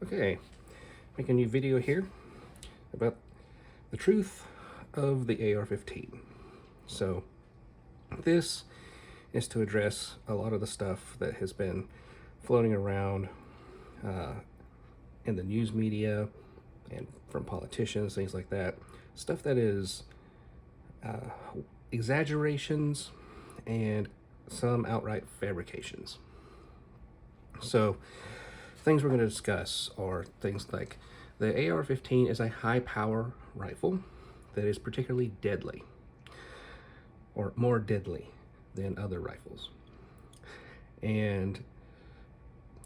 Okay, making a new video here about the truth of the AR-15. So this is to address a lot of the stuff that has been floating around in the news media and from politicians, things like that. Stuff that is exaggerations and some outright fabrications. So things we're going to discuss are things like the AR-15 is a high power rifle that is particularly deadly, or more deadly than other rifles. And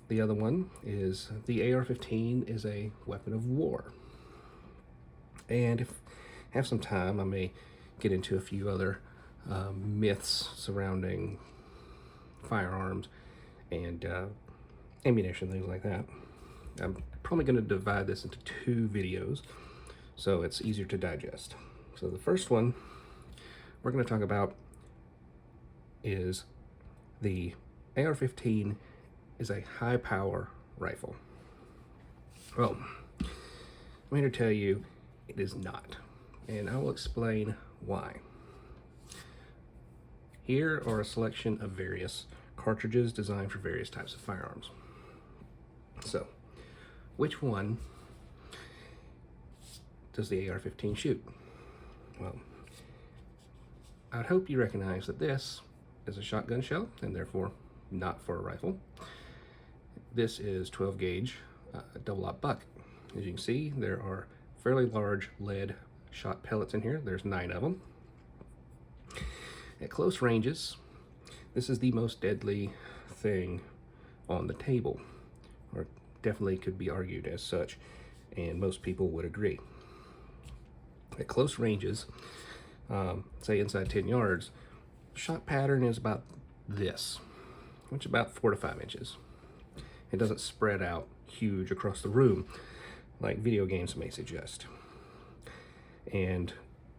the other one is the AR-15 is a weapon of war. And if I have some time, I may get into a few other myths surrounding firearms and ammunition, things like that. I'm probably going to divide this into two videos so it's easier to digest. So the first one we're going to talk about is the AR-15 is a high power rifle. Well, I'm here to tell you it is not, and I will explain why. Here are a selection of various cartridges designed for various types of firearms. So, which one does the AR-15 shoot? Well, I'd hope you recognize that this is a shotgun shell and therefore not for a rifle. This is 12 gauge double-aught buck. As you can see, there are fairly large lead shot pellets in here. There's 9 of them. At close ranges, this is the most deadly thing on the table, or definitely could be argued as such, and most people would agree. At close ranges, say inside 10 yards, shot pattern is about this, which is about 4 to 5 inches. It doesn't spread out huge across the room like video games may suggest. And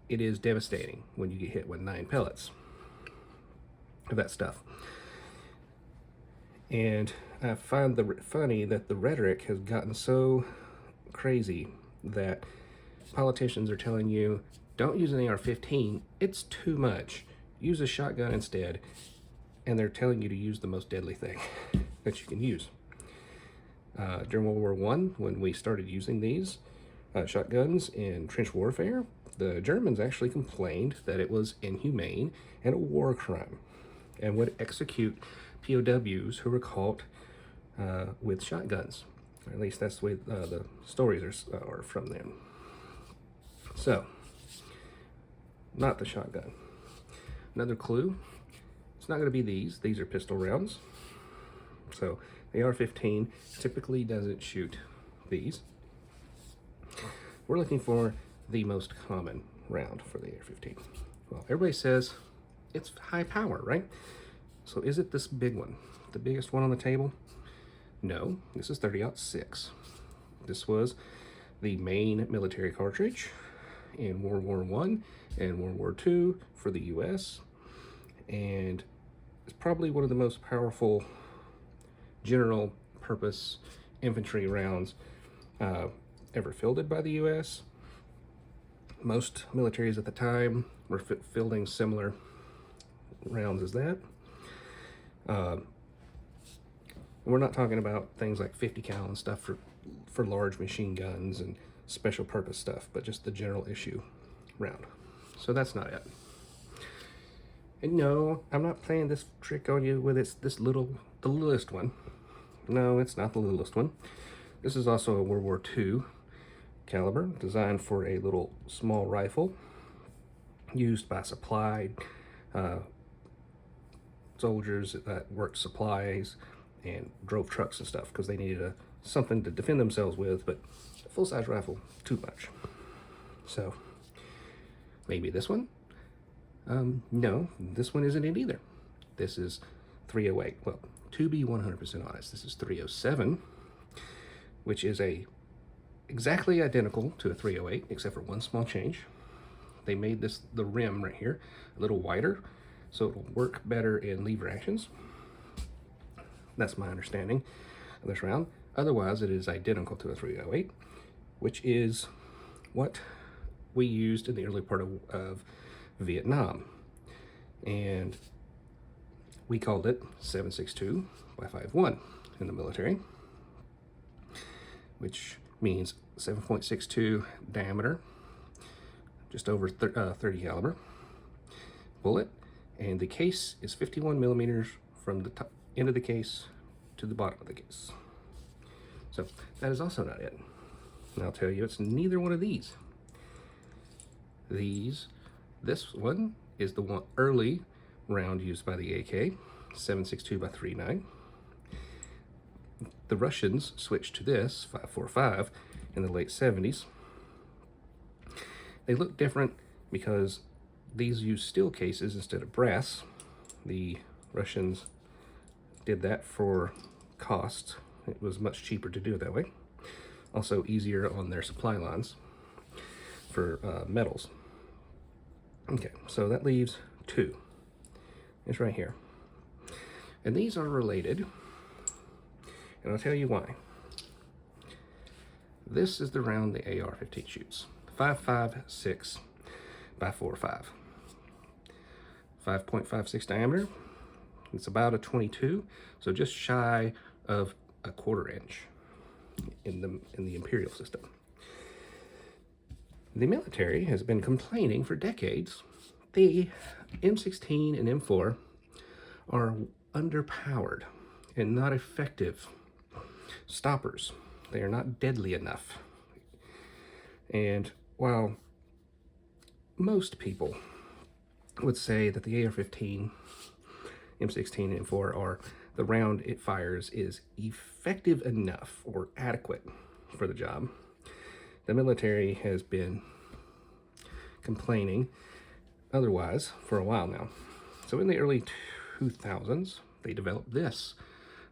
it is devastating when you get hit with 9 pellets of that stuff. And I find funny that the rhetoric has gotten so crazy that politicians are telling you, don't use an AR-15, it's too much. Use a shotgun instead. And they're telling you to use the most deadly thing that you can use. During World War I, when we started using these shotguns in trench warfare, the Germans actually complained that it was inhumane and a war crime and would execute POWs who were caught with shotguns. Or at least that's the way the stories are from them. So, not the shotgun. Another clue, it's not going to be these. These are pistol rounds. So, the AR-15 typically doesn't shoot these. We're looking for the most common round for the AR-15. Well, everybody says it's high power, right? So is it this big one, the biggest one on the table? No, this is 30-06. This was the main military cartridge in World War I and World War II for the US, and it's probably one of the most powerful general purpose infantry rounds ever fielded by the US. Most militaries at the time were fielding similar rounds as that. We're not talking about things like 50 cal and stuff for large machine guns and special purpose stuff, but just the general issue round. So that's not it. And no, I'm not playing this trick on you with the littlest one. No, it's not the littlest one. This is also a World War II caliber, designed for a little small rifle used by supply soldiers that worked supplies and drove trucks and stuff because they needed something to defend themselves with, but a full-size rifle, too much. So, maybe this one? No, this one isn't it either. This is 308. Well, to be 100% honest, this is 307, which is exactly identical to a 308, except for one small change. They made the rim right here a little wider, so it'll work better in lever actions. That's my understanding of this round. Otherwise, it is identical to a .308, which is what we used in the early part of Vietnam. And we called it 7.62 by 5.1 in the military, which means 7.62 diameter, just over 30 caliber bullet, and the case is 51 millimeters from the top end of the case to the bottom of the case. So that is also not it. And I'll tell you, it's neither one of these. This one is the one early round used by the AK, 7.62 by 3.9. The Russians switched to this 5.45 in the late 70s. They look different because these use steel cases instead of brass. The Russians did that for cost. It was much cheaper to do it that way. Also easier on their supply lines for metals. Okay, so that leaves two. It's right here. And these are related, and I'll tell you why. This is the round the AR15 shoots. 5.56 by 4.5. 5.56 diameter. It's about a 22, so just shy of a 1/4 inch in the imperial system. The military has been complaining for decades the M16 and M4 are underpowered and not effective stoppers. They are not deadly enough. And while most people would say that the AR-15, M16, and M4 are the round it fires is effective enough or adequate for the job, the military has been complaining otherwise for a while now. So in the early 2000s, they developed this,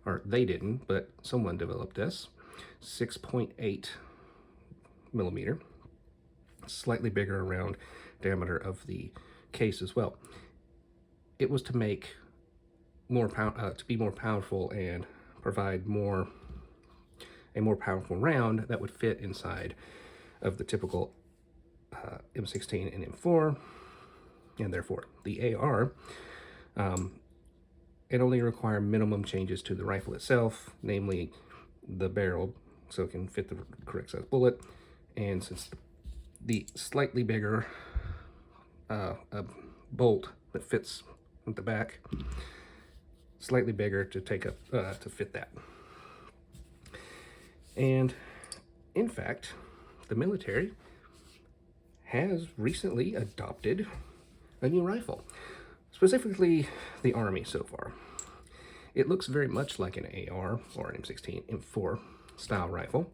or they didn't, but someone developed this, 6.8 millimeter, slightly bigger around diameter of the case as well. It was to make more to be more powerful and provide a more powerful round that would fit inside of the typical M16 and M4, and therefore the AR. It only require minimum changes to the rifle itself, namely the barrel, so it can fit the correct size bullet. And since the slightly bigger bolt that fits at the back, slightly bigger to take up to fit that. And in fact, the military has recently adopted a new rifle, specifically the Army so far. It looks very much like an AR or an M16, M4 style rifle,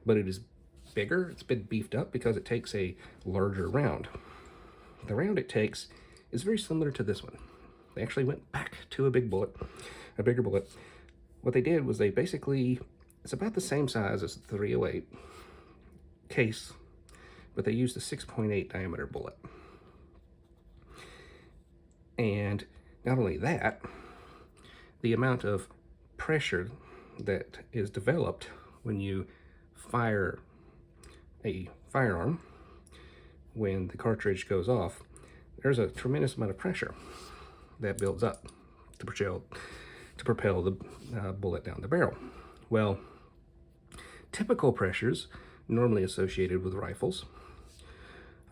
but it is bigger. It's been beefed up because it takes a larger round. The round it takes is very similar to this one. They actually went back to a bigger bullet. What they did was they basically, it's about the same size as the 308 case, but they used a 6.8 diameter bullet. And not only that, the amount of pressure that is developed when you fire a firearm, when the cartridge goes off, there's a tremendous amount of pressure that builds up to propel the bullet down the barrel. Well, typical pressures normally associated with rifles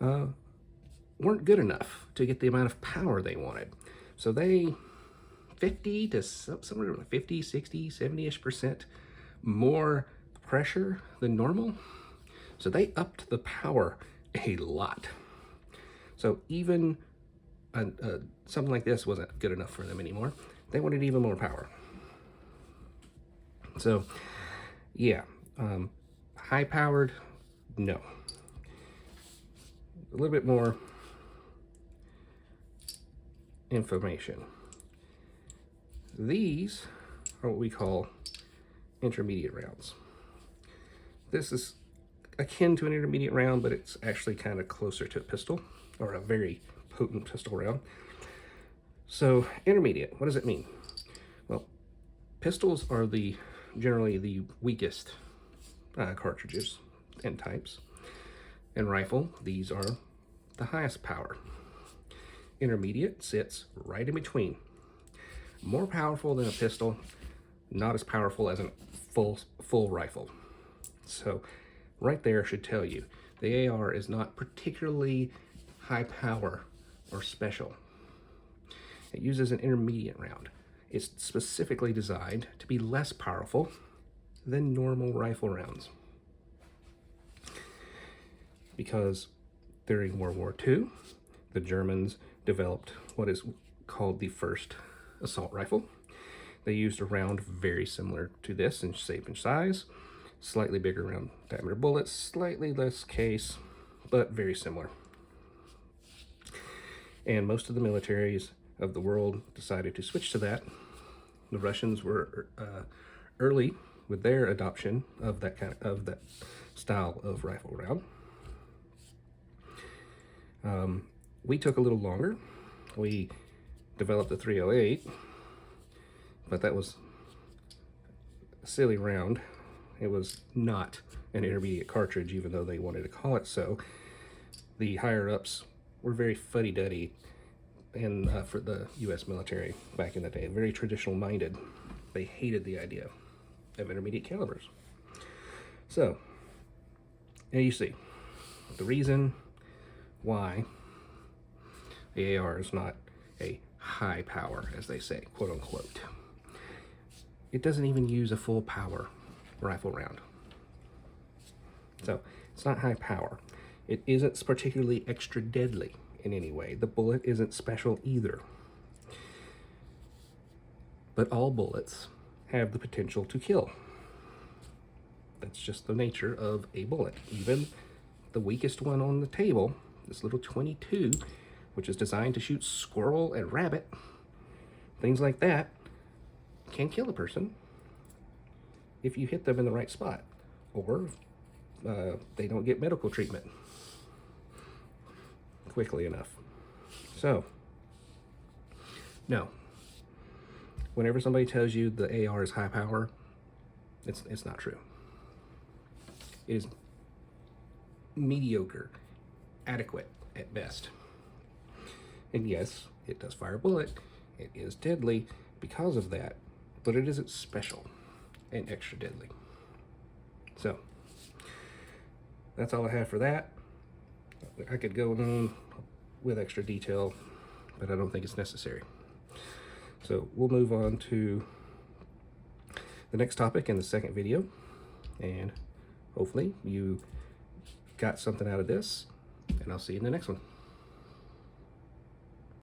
weren't good enough to get the amount of power they wanted. So they 50 to somewhere like 50, 60, 70-ish% more pressure than normal. So they upped the power a lot. So even something like this wasn't good enough for them anymore. They wanted even more power. So yeah, high powered, no. A little bit more information. These are what we call intermediate rounds. This is akin to an intermediate round, but it's actually kind of closer to a pistol, or a very potent pistol round. So intermediate, what does it mean? Well, pistols are the generally the weakest cartridges and types. And rifle, these are the highest power. Intermediate sits right in between. More powerful than a pistol, not as powerful as a full rifle. So right there should tell you the AR is not particularly high power or special. It uses an intermediate round. It's specifically designed to be less powerful than normal rifle rounds. Because during World War II, the Germans developed what is called the first assault rifle. They used a round very similar to this in shape and size, slightly bigger round diameter bullets, slightly less case, but very similar. And most of the militaries of the world decided to switch to that. The Russians were early with their adoption of that style of rifle round. We took a little longer. We developed the 308, but that was a silly round. It was not an intermediate cartridge, even though they wanted to call it so. The higher-ups were very fuddy-duddy and for the U.S. military back in the day, very traditional-minded. They hated the idea of intermediate calibers. So, now you see, the reason why the AR is not a high power, as they say, quote unquote. It doesn't even use a full power rifle round. So it's not high power. It isn't particularly extra deadly in any way. The bullet isn't special either. But all bullets have the potential to kill. That's just the nature of a bullet. Even the weakest one on the table, this little 22, which is designed to shoot squirrel and rabbit, things like that, can kill a person if you hit them in the right spot, or they don't get medical treatment quickly enough. So, no. Whenever somebody tells you the AR is high power, it's not true. It is mediocre, adequate at best. And yes, it does fire a bullet. It is deadly because of that, but it isn't special and extra deadly. So, that's all I have for that. I could go on with extra detail, but I don't think it's necessary. So we'll move on to the next topic in the second video, and hopefully you got something out of this, and I'll see you in the next one.